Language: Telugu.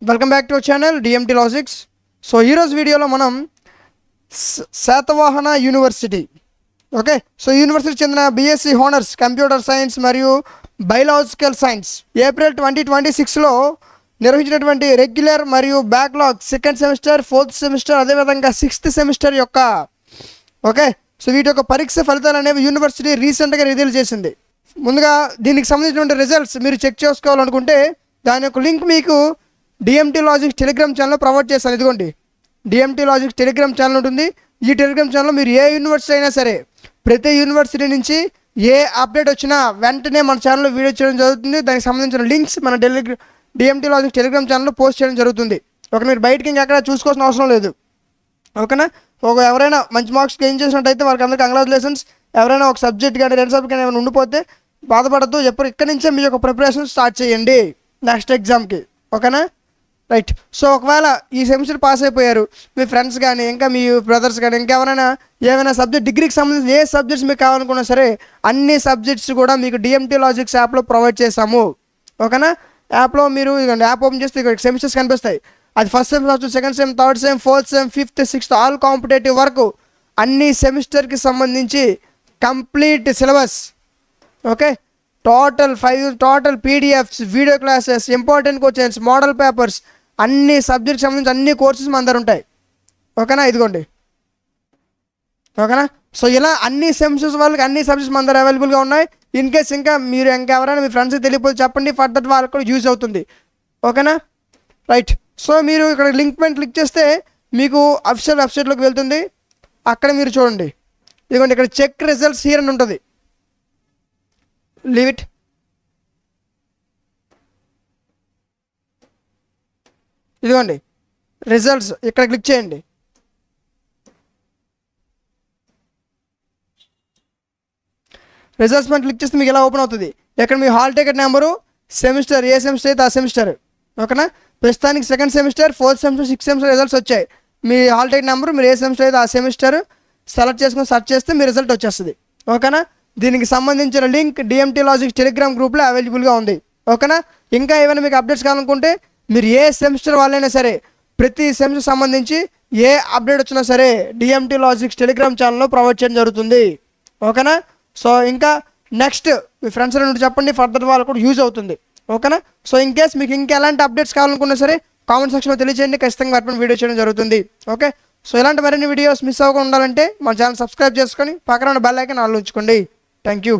Welcome back to our channel DMT logics. So ఈరోజు వీడియోలో మనం Satavahana university okay so university చెందిన బీఎస్సీ హానర్స్ కంప్యూటర్ సైన్స్ మరియు బయోలాజికల్ సైన్స్ ఏప్రిల్ 2026లో నిర్వహించినటువంటి రెగ్యులర్ మరియు backlog second semester, fourth semester, అదేవిధంగా సిక్స్త్ సెమిస్టర్ యొక్క ఓకే సో వీటి యొక్క పరీక్ష ఫలితాలు అనేవి యూనివర్సిటీ రీసెంట్గా రిలీజ్ చేసింది. ముందుగా దీనికి సంబంధించినటువంటి రిజల్ట్స్ మీరు చెక్ చేసుకోవాలనుకుంటే దాని యొక్క లింక్ మీకు డిఎంటీ లాజిక్స్ టెలిగ్రామ్ ఛానల్లో ప్రొవైడ్ చేస్తాను. ఇదిగోండి, డిఎంటీ లాజిక్స్ టెలిగ్రామ్ ఛానల్ ఉంటుంది. ఈ టెలిగ్రామ్ ఛానల్లో మీరు ఏ యూనివర్సిటీ అయినా సరే, ప్రతి యూనివర్సిటీ నుంచి ఏ అప్డేట్ వచ్చినా వెంటనే మన ఛానల్లో వీడియో చేయడం జరుగుతుంది. దానికి సంబంధించిన లింక్స్ మన డిఎంటీ లాజిక్స్ టెలిగ్రామ్ ఛానల్లో పోస్ట్ చేయడం జరుగుతుంది. ఒక మీరు బయటికి ఇంకెక్కడ చూసుకోవాల్సిన అవసరం లేదు. ఓకేనా? ఎవరైనా మంచి మార్క్స్ గెయిన్ చేసినట్టయితే వాళ్ళకి అందరికీ కంగ్రాచులేషన్స్. ఎవరైనా ఒక సబ్జెక్ట్ కానీ రెండు సబ్జెక్ట్ కానీ ఏమైనా ఉండిపోతే బాధపడద్దు. ఎప్పుడు ఇక్కడి నుంచే మీ యొక్క ప్రిపరేషన్ స్టార్ట్ చేయండి నెక్స్ట్ ఎగ్జామ్కి. ఓకేనా? రైట్. సో ఒకవేళ ఈ సెమిస్టర్ పాస్ అయిపోయారు, మీ ఫ్రెండ్స్ కానీ ఇంకా మీ బ్రదర్స్ కానీ ఇంకెవరైనా ఏమైనా సబ్జెక్ట్ డిగ్రీకి సంబంధించిన ఏ సబ్జెక్ట్స్ మీకు కావాలనుకున్నా సరే అన్ని సబ్జెక్ట్స్ కూడా మీకు డిఎంటీ లాజిక్స్ యాప్లో ప్రొవైడ్ చేస్తాము. ఓకేనా? యాప్లో మీరు యాప్ ఓపెన్ చేస్తే ఇక్కడ సెమిస్టర్స్ కనిపిస్తాయి. అది first sem, second sem, third sem, fourth sem, fifth, sixth all competitive వరకు అన్ని సెమిస్టర్కి సంబంధించి complete syllabus okay total PDFs, video classes, important questions, model papers, అన్ని సబ్జెక్ట్కి సంబంధించి అన్ని కోర్సెస్ మన దగ్గర ఉంటాయి. ఓకేనా? ఇదిగోండి. ఓకేనా? సో ఇలా అన్ని సెమిస్టర్స్ వాళ్ళకి అన్ని సబ్జెక్ట్స్ మన దగ్గర అవైలబుల్గా ఉన్నాయి. ఇన్ కేస్ ఇంకా మీరు ఇంకెవరైనా మీ ఫ్రెండ్స్కి తెలియకపోతే చెప్పండి, ఫర్దర్ వాళ్ళకి కూడా యూజ్ అవుతుంది. ఓకేనా? రైట్. సో మీరు ఇక్కడ లింక్ పైన క్లిక్ చేస్తే మీకు అఫీషియల్ వెబ్సైట్లోకి వెళ్తుంది. అక్కడ మీరు చూడండి, ఇదిగోండి ఇక్కడ చెక్ రిజల్ట్స్ హియర్ అని ఉంటుంది. Leave it. ఇదిగోండి రిజల్ట్స్, ఇక్కడ క్లిక్ చేయండి. రిజల్ట్స్ పైన క్లిక్ చేస్తే మీకు ఇలా ఓపెన్ అవుతుంది. ఇక్కడ మీ హాల్ టికెట్ నెంబరు, సెమిస్టర్, ఏ సెమిస్టర్ అయితే ఆ సెమిస్టర్. ఓకేనా? ప్రస్తుతానికి second semester, fourth semester, sixth semester results వచ్చాయి. మీ హాల్ టికెట్ నెంబరు, మీరు ఏ సెమిస్టర్ అయితే ఆ సెమిస్టర్ సెలెక్ట్ చేసుకుని సెర్చ్ చేస్తే మీ రిజల్ట్ వచ్చేస్తుంది. ఓకేనా? దీనికి సంబంధించిన లింక్ డిఎంటీ లాజిక్స్ టెలిగ్రామ్ గ్రూప్లో అవైలబుల్గా ఉంది. ఓకేనా? ఇంకా ఏమైనా మీకు అప్డేట్స్ కావాలనుకుంటే మీరు ఏ సెమిస్టర్ వాళ్ళైనా సరే ప్రతి సెమిస్టర్ సంబంధించి ఏ అప్డేట్ వచ్చినా సరే డిఎంటీ లాజిక్స్ టెలిగ్రామ్ ఛానల్లో ప్రొవైడ్ చేయడం జరుగుతుంది. ఓకేనా? సో ఇంకా నెక్స్ట్ మీ ఫ్రెండ్స్ నుండి చెప్పండి, ఫర్దర్ వాళ్ళు కూడా యూజ్ అవుతుంది. ఓకేనా? సో ఇన్ కేస్ మీకు ఇంకా ఎలాంటి అప్డేట్స్ కావాలనుకున్నా సరే కామెంట్ సెక్షన్లో తెలియజేయండి. ఖచ్చితంగా వాటిపైన వీడియో చేయడం జరుగుతుంది. ఓకే? సో ఇలాంటి మరిన్ని వీడియోస్ మిస్ అవ్వకుండా ఉండాలంటే మన ఛానల్ సబ్స్క్రైబ్ చేసుకొని పక్కన ఉన్న బెల్ ఐకాన్ ఆన్లో ఉంచుకోండి. Thank you.